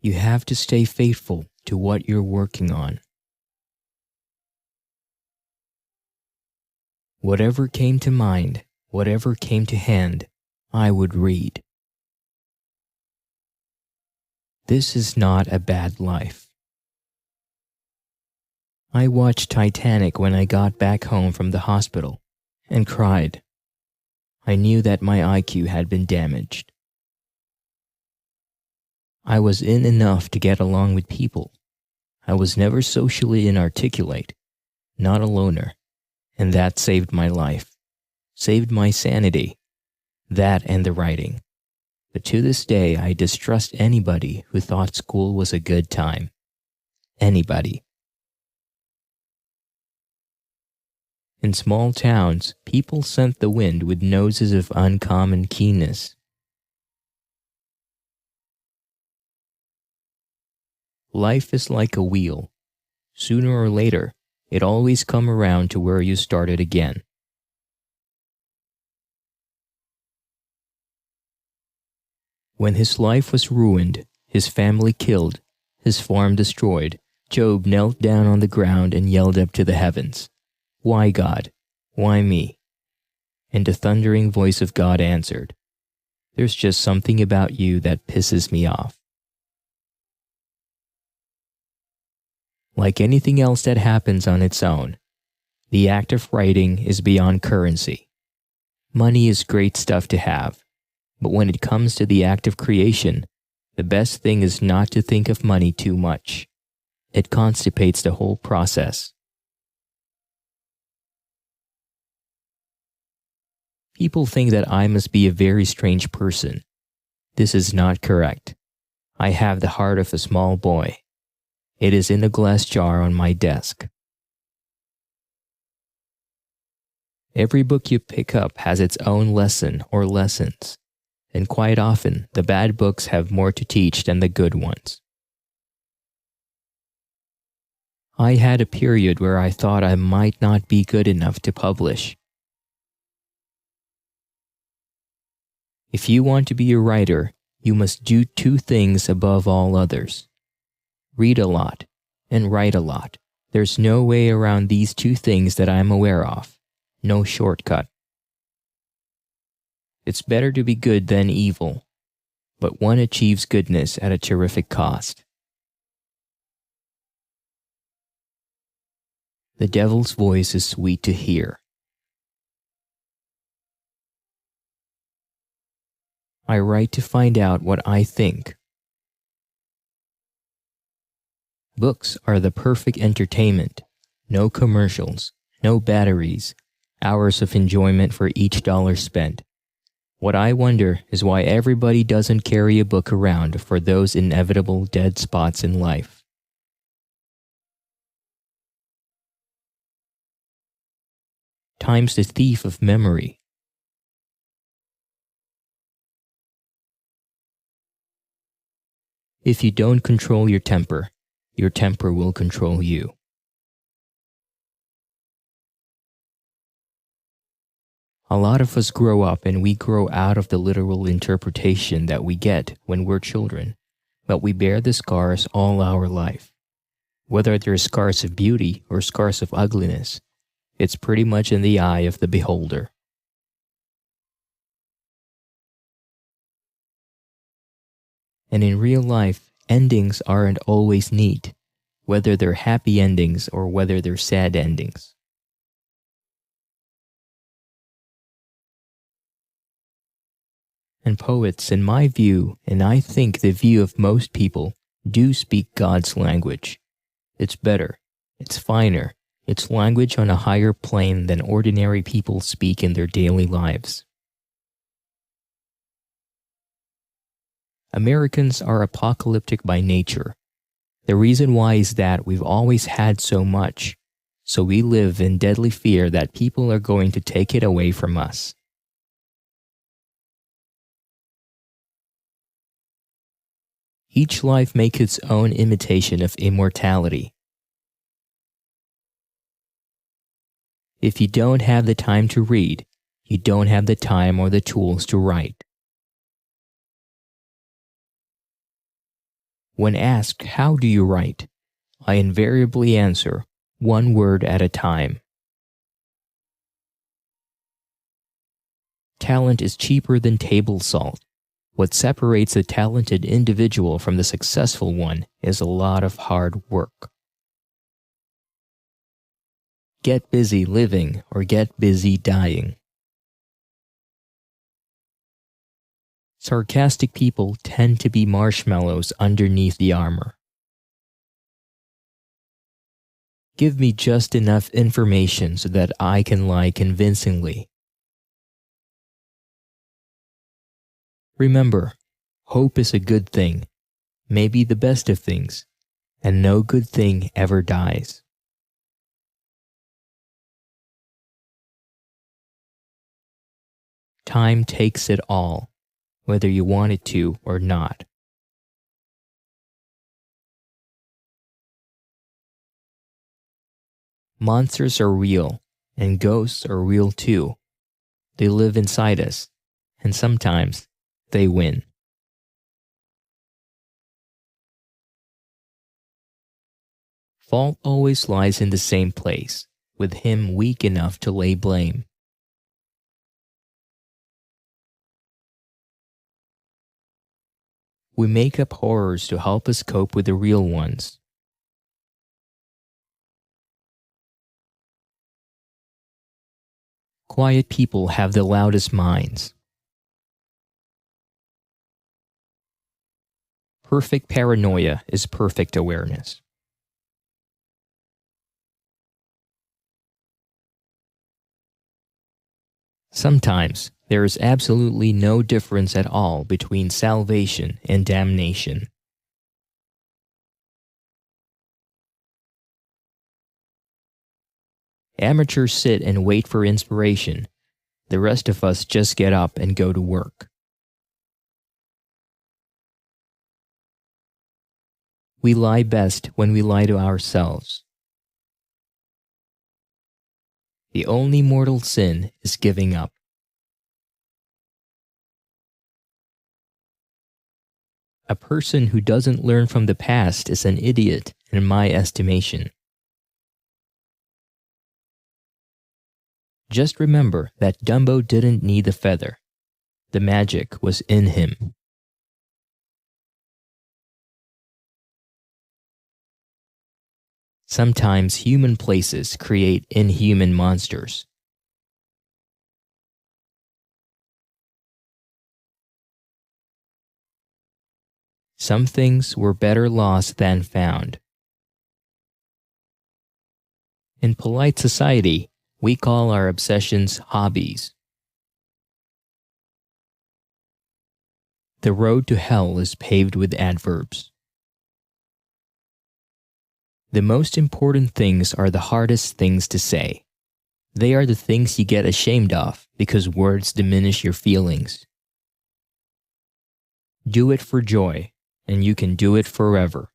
You have to stay faithful to what you're working on. Whatever came to mind, whatever came to hand, I would read. This is not a bad life. I watched Titanic when I got back home from the hospital and cried. I knew that my IQ had been damaged. I was in enough to get along with people. I was never socially inarticulate, not a loner, and that saved my life, saved my sanity, that and the writing. But to this day, I distrust anybody who thought school was a good time. Anybody. In small towns, people scent the wind with noses of uncommon keenness. Life is like a wheel. Sooner or later, it always comes around to where you started again. When his life was ruined, his family killed, his farm destroyed, Job knelt down on the ground and yelled up to the heavens, "Why, God? Why me?" And the thundering voice of God answered, "There's just something about you that pisses me off." Like anything else that happens on its own, the act of writing is beyond currency. Money is great stuff to have, but when it comes to the act of creation, the best thing is not to think of money too much. It constipates the whole process. People think that I must be a very strange person. This is not correct. I have the heart of a small boy. It is in a glass jar on my desk. Every book you pick up has its own lesson or lessons, and quite often the bad books have more to teach than the good ones. I had a period where I thought I might not be good enough to publish. If you want to be a writer, you must do two things above all others. Read a lot and write a lot. There's no way around these two things that I'm aware of. No shortcut. It's better to be good than evil, but one achieves goodness at a terrific cost. The devil's voice is sweet to hear. I write to find out what I think. Books are the perfect entertainment. No commercials, no batteries, hours of enjoyment for each dollar spent. What I wonder is why everybody doesn't carry a book around for those inevitable dead spots in life. Time's the thief of memory. If you don't control your temper will control you. A lot of us grow up and we grow out of the literal interpretation that we get when we're children, but we bear the scars all our life. Whether they're scars of beauty or scars of ugliness, it's pretty much in the eye of the beholder. And in real life, endings aren't always neat, whether they're happy endings or whether they're sad endings. And poets, in my view, and I think the view of most people, do speak God's language. It's better, it's finer, it's language on a higher plane than ordinary people speak in their daily lives. Americans are apocalyptic by nature. The reason why is that we've always had so much, so we live in deadly fear that people are going to take it away from us. Each life makes its own imitation of immortality. If you don't have the time to read, you don't have the time or the tools to write. When asked, "How do you write?" I invariably answer, one word at a time. Talent is cheaper than table salt. What separates a talented individual from the successful one is a lot of hard work. Get busy living or get busy dying. Sarcastic people tend to be marshmallows underneath the armor. Give me just enough information so that I can lie convincingly. Remember, hope is a good thing, maybe the best of things, and no good thing ever dies. Time takes it all, whether you want it to or not. Monsters are real, and ghosts are real too. They live inside us, and sometimes they win. Fault always lies in the same place, with him weak enough to lay blame. We make up horrors to help us cope with the real ones. Quiet people have the loudest minds. Perfect paranoia is perfect awareness. Sometimes there is absolutely no difference at all between salvation and damnation. Amateurs sit and wait for inspiration. The rest of us just get up and go to work. We lie best when we lie to ourselves. The only mortal sin is giving up. A person who doesn't learn from the past is an idiot, in my estimation. Just remember that Dumbo didn't need the feather. The magic was in him. Sometimes human places create inhuman monsters. Some things were better lost than found. In polite society, we call our obsessions hobbies. The road to hell is paved with adverbs. The most important things are the hardest things to say. They are the things you get ashamed of because words diminish your feelings. Do it for joy, and you can do it forever.